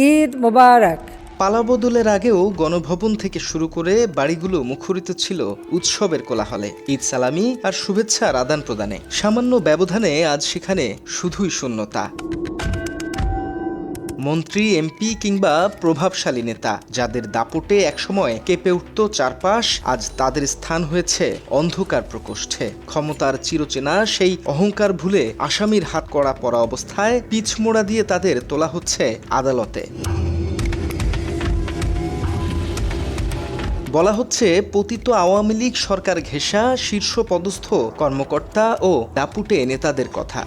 ঈদ মোবারক। পালাবদলের আগেও গণভবন থেকে শুরু করে বাড়িগুলো মুখরিত ছিল উৎসবের কোলাহলে, ঈদ সালামি আর শুভেচ্ছার আদান প্রদানে। সামান্য ব্যবধানে আজ সেখানে শুধুই শূন্যতা। মন্ত্রী, এমপি কিংবা প্রভাবশালী নেতা যাদের দাপটে একসময় কেঁপে উঠত চারপাশ, আজ তাদের স্থান হয়েছে অন্ধকার প্রকোষ্ঠে। ক্ষমতার চিরচেনা সেই অহংকার ভুলে আসামির হাত কড়া পড়া অবস্থায় পিছমোড়া দিয়ে তাদের তোলা হচ্ছে আদালতে। বলা হচ্ছে পতিত আওয়ামী লীগ সরকার ঘেঁষা শীর্ষ পদস্থ কর্মকর্তা ও দাপুটে নেতাদের কথা।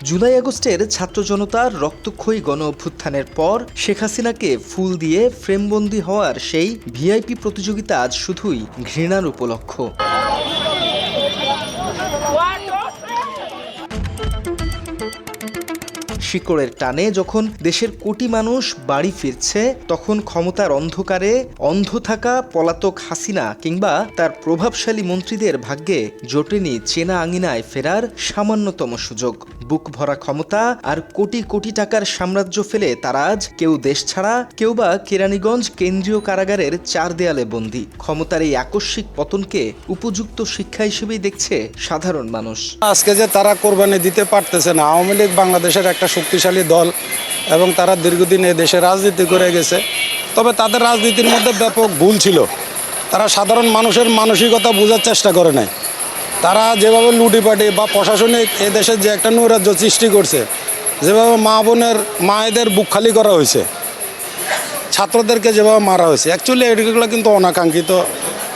জুলাই আগস্টের ছাত্র জনতার রক্তক্ষয়ী গণ অভ্যুত্থানের পর শেখ হাসিনাকে ফুল দিয়ে ফ্রেমবন্দি হওয়ার সেই ভিআইপি প্রতিযোগিতা আজ শুধুই ঘৃণার উপলক্ষ। শিকড়ের টানে যখন দেশের কোটি মানুষ বাড়ি ফিরছে, তখন ক্ষমতার অন্ধকারে অন্ধ থাকা পলাতক হাসিনা কিংবা তার প্রভাবশালী মন্ত্রীদের ভাগ্যে জোটেনি চেনা আঙিনায় ফেরার সামান্যতম সুযোগ। বুক ভরা ক্ষমতা আর কোটি কোটি টাকার সাম্রাজ্য ফেলে তারা আজ কেউ দেশ ছাড়া, কেউ বা কেরানীগঞ্জ কেন্দ্রীয় কারাগারের চার দেয়ালে বন্দী। ক্ষমতার এই আকস্মিক পতনকে উপযুক্ত শিক্ষা হিসেবেই দেখছে সাধারণ মানুষ। আজকে যে তারা কোরবানি দিতে পারতেছে না, আওয়ামী লীগ বাংলাদেশের একটা শক্তিশালী দল এবং তারা দীর্ঘদিন এই দেশে রাজনীতি করে গেছে। তবে তাদের রাজনীতির মধ্যে ব্যাপক ভুল ছিল। তারা সাধারণ মানুষের মানসিকতা বোঝার চেষ্টা করে নাই। তারা যেভাবে লুটিপাটি বা প্রশাসনিক এই দেশের যে একটা নৈরাজ্য সৃষ্টি করছে, যেভাবে মা বোনের মায়েদের বুক খালি করা হয়েছে, ছাত্রদেরকে যেভাবে মারা হয়েছে, অ্যাকচুয়ালি এগুলো কিন্তু অনাকাঙ্ক্ষিত,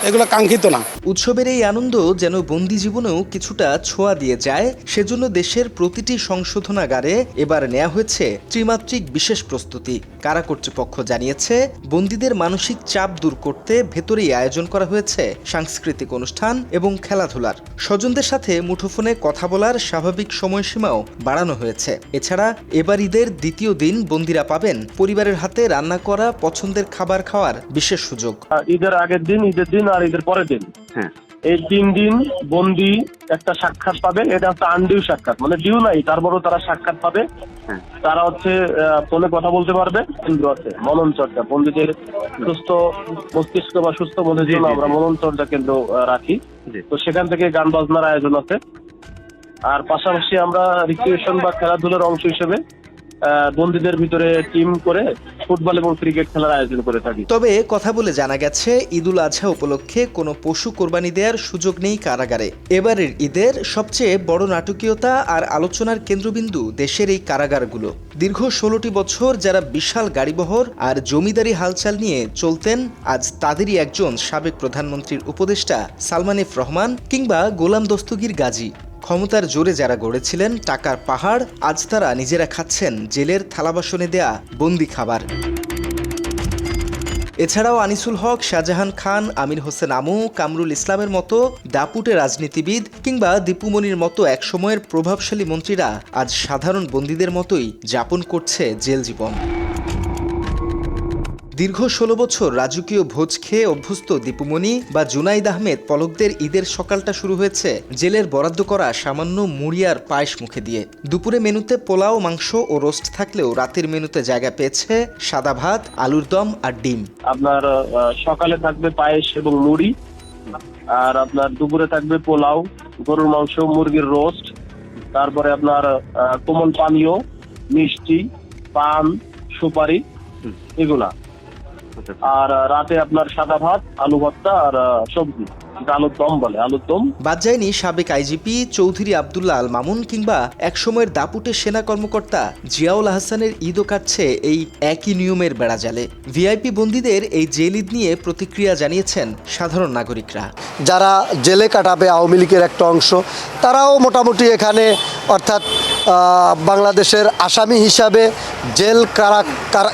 এগুলো কাঙ্ক্ষিত না। উৎসবের এই আনন্দ যেন বন্দি জীবনেও কিছুটা ছোঁয়া দিয়ে যায়, সেজন্য দেশের প্রতিটি সংশোধনাগারে এবার নেওয়া হয়েছে ত্রিমাত্রিক বিশেষ প্রস্তুতি। কারা কর্তৃপক্ষ জানিয়েছে, বন্দীদের মানসিক চাপ দূর করতে ভেতরেই আয়োজন করা হয়েছে সাংস্কৃতিক অনুষ্ঠান এবং খেলাধুলার। স্বজনদের সাথে মুঠোফোনে কথা বলার স্বাভাবিক সময়সীমাও বাড়ানো হয়েছে। এছাড়া এবার ঈদের দ্বিতীয় দিন বন্দীরা পাবেন পরিবারের হাতে রান্না করা পছন্দের খাবার খাওয়ার বিশেষ সুযোগ। ঈদের আগের দিন, ঈদের দিন আর ঈদের পরের দিন, এই 3 দিন বন্দি একটা সাক্ষাৎ পাবে। এটা হচ্ছে আনডিউ সাক্ষাৎ, মানে ডিউ নাই, তারপরও তারা সাক্ষাৎ পাবে। তারা হচ্ছে ফোনে কথা বলতে পারবে। কেন্দ্র আছে মনন চর্চা, বন্দীদের সুস্থ মস্তিষ্ক বা সুস্থ মনের জন্য আমরা মনন চর্চা কেন্দ্র রাখি। তো সেখান থেকে গান বাজনার আয়োজন আছে। আর পাশাপাশি আমরা রিক্রিয়েশন বা খেলাধুলার অংশ হিসেবে বন্দীদের ভিতরে টিম করে ফুটবল এবং ক্রিকেট খেলার আয়োজন করে থাকি। তবে কথা বলে জানা গেছে, ঈদুল আজহা উপলক্ষে কোনো পশু কোরবানি দেওয়ার সুযোগ নেই কারাগারে। এবারের ঈদের সবচেয়ে বড় নাটকীয়তা আর আলোচনার কেন্দ্রবিন্দু দেশের এই কারাগারগুলো। দীর্ঘ 16টি বছর যারা বিশাল গাড়িবহর আর জমিদারি হালচাল নিয়ে চলতেন, আজ তাদেরই একজন সাবেক প্রধানমন্ত্রীর উপদেষ্টা সালমান এফ রহমান কিংবা গোলাম দস্তগীর গাজী। ক্ষমতার জোরে যারা গড়েছিলেন টাকার পাহাড়, আজ তারা নিজেরা খাচ্ছেন জেলের থালাবাসনে দেয়া বন্দি খাবার। এছাড়াও আনিসুল হক, শাহজাহান খান, আমির হোসেন আমু, কামরুল ইসলামের মতো দাপুটে রাজনীতিবিদ কিংবা দীপুমনির মতো একসময়ের প্রভাবশালী মন্ত্রীরা আজ সাধারণ বন্দীদের মতোই যাপন করছে জেল জীবন। দীর্ঘ 16 বছর রাজকীয় ভোজ খেয়ে অভ্যস্ত দীপুমনি বা জুনাইদ আহমেদ পলকদের ঈদের সকালটা শুরু হয়েছে জেলের বরাদ্দ করা সামান্য মুড়ি আর পায়েস মুখে দিয়ে। দুপুরে মেনুতে পোলাও, মাংস ও রোস্ট থাকলেও রাতের মেনুতে জায়গা পেয়েছে সাদা ভাত, আলুর দম আর ডিম। আপনার সকালে থাকবে পায়েস এবং মুড়ি, আর আপনার দুপুরে থাকবে পোলাও, গরুর মাংস, মুরগির রোস্ট, তারপরে আপনার কোমল পানীয়, মিষ্টি, পান, সুপারি, এগুলা। আর রাতে আপনার সাদা ভাত, আলু ভর্তা আর সবজি, আলুর দম বলে, আলুর দম। বাদ যায়নি সাবেক আইজিপি চৌধুরী আবদুল্লাহ আল মামুন কিংবা একসময়ের দাপুটে সেনা কর্মকর্তা জিয়াউল আহসানের ঈদও কাটছে এই একই নিয়মের বেড়াজালে। ভিআইপি বন্দীদের এই জেল ঈদ নিয়ে প্রতিক্রিয়া জানিয়েছেন সাধারণ নাগরিকরা। যারা জেলে কাটাবে আওয়ামী লীগের একটা অংশ, তারাও মোটামুটি এখানে অর্থাৎ বাংলাদেশের আসামি হিসাবে জেল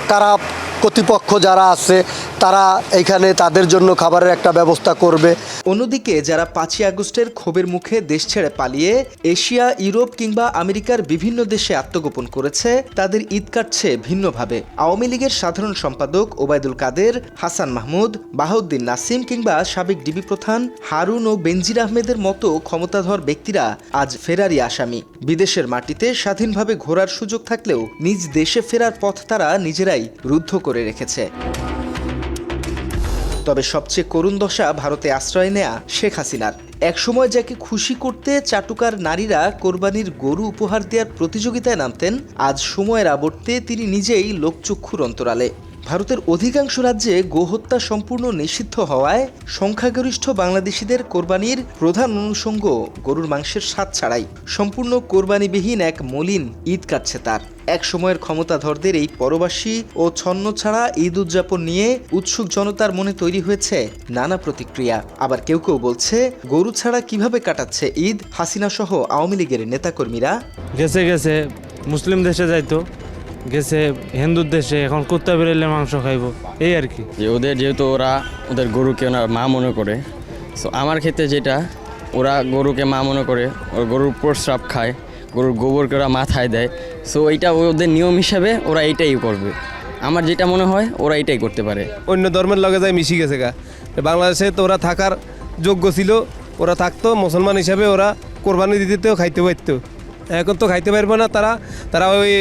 কারা কর্তৃপক্ষ যারা আছে তারা এখানে তাদের জন্য খাবারের একটা ব্যবস্থা করবে। অন্যদিকে যারা 5ই আগস্টের ক্ষোভের মুখে দেশ ছেড়ে পালিয়ে এশিয়া, ইউরোপ কিংবা আমেরিকার বিভিন্ন দেশে আত্মগোপন করেছে, তাদের ঈদ কাটছে ভিন্নভাবে। আওয়ামী লীগের সাধারণ সম্পাদক ওবায়দুল কাদের, হাসান মাহমুদ, বাহাউদ্দিন নাসিম কিংবা সাবেক ডিবি প্রধান হারুন ও বেনজির আহমেদের মতো ক্ষমতাধর ব্যক্তিরা আজ ফেরারি আসামি। বিদেশের মাটিতে স্বাধীনভাবে ঘোরার সুযোগ থাকলেও নিজ দেশে ফেরার পথ তারা নিজেরাই রুদ্ধ করে রেখেছে। তবে সবচেয়ে করুণ দশা ভারতে আশ্রয় নেয়া শেখ হাসিনার। একসময় যাকে খুশি করতে চাটুকার নারীরা কোরবানির গরু উপহার দেওয়ার প্রতিযোগিতায় নামতেন, আজ সময়ের আবর্তে তিনি নিজেই লোকচক্ষুর অন্তরালে। ভারতের অধিকাংশ রাজ্যে গোহত্যা সম্পূর্ণ নিষিদ্ধ হওয়ায় সংখ্যাগরিষ্ঠ বাংলাদেশিদের কোরবানির প্রধান অনুষঙ্গ গরুর মাংসের স্বাদ ছাড়াই সম্পূর্ণ কোরবানিবিহীন এক মলিন ঈদ কাটছে তার। এক সময়ের ক্ষমতাধরদের এই পরবাসী ও ছন্ন ছাড়া ঈদ উদযাপন নিয়ে উৎসুক জনতার মনে তৈরি হয়েছে নানা প্রতিক্রিয়া। আবার কেউ কেউ বলছে, গরু ছাড়া কিভাবে কাটাচ্ছে ঈদ হাসিনা সহ আওয়ামী লীগের নেতাকর্মীরা। গেছে মুসলিম দেশে যাইতো, গেছে হিন্দুর দেশে, এখন কুত্তা বেরোলে মাংস খাইবো, এই আর কি। যে ওদের যেহেতু ওরা ওদের গরুকে ওনার মা মনে করে, সো আমার ক্ষেত্রে যেটা ওরা গরুকে মা মনে করে, ওর গরুর প্রস্রাব খায়, গরুর গোবরকে ওরা মাথায় দেয়, সো এইটা ওদের নিয়ম হিসাবে ওরা এইটাই করবে। আমার যেটা মনে হয় ওরা এইটাই করতে পারে। অন্য ধর্মের লগে যায় মিশি গেছে গা। বাংলাদেশে তো ওরা থাকার যোগ্য ছিল, ওরা থাকতো মুসলমান হিসাবে, ওরা কোরবানি দিতেও খাইতে পারতো। এখন তো খাইতে পারবে না, তারা ওই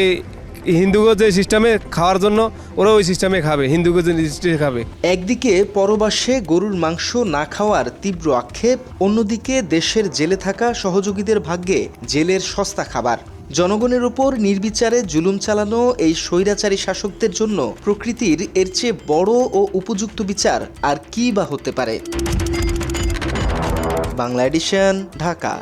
হিন্দুগো যে সিস্টেমে খাওয়ার জন্য ওরা ওই সিস্টেমে খাবে, হিন্দুগো যে সিস্টেমে খাবে। একদিকে পরবাসে গরুর মাংস না খাওয়ার তীব্র আক্ষেপ, অন্যদিকে দেশের জেলে থাকা সহযোগীদের ভাগ্যে জেলের সস্তা খাবার। জনগণের উপর নির্বিচারে জুলুম চালানো এই স্বৈরাচারী শাসকদের জন্য প্রকৃতির এর চেয়ে বড় ও উপযুক্ত বিচার আর কী বা হতে পারে। বাংলা এডিশন, ঢাকা।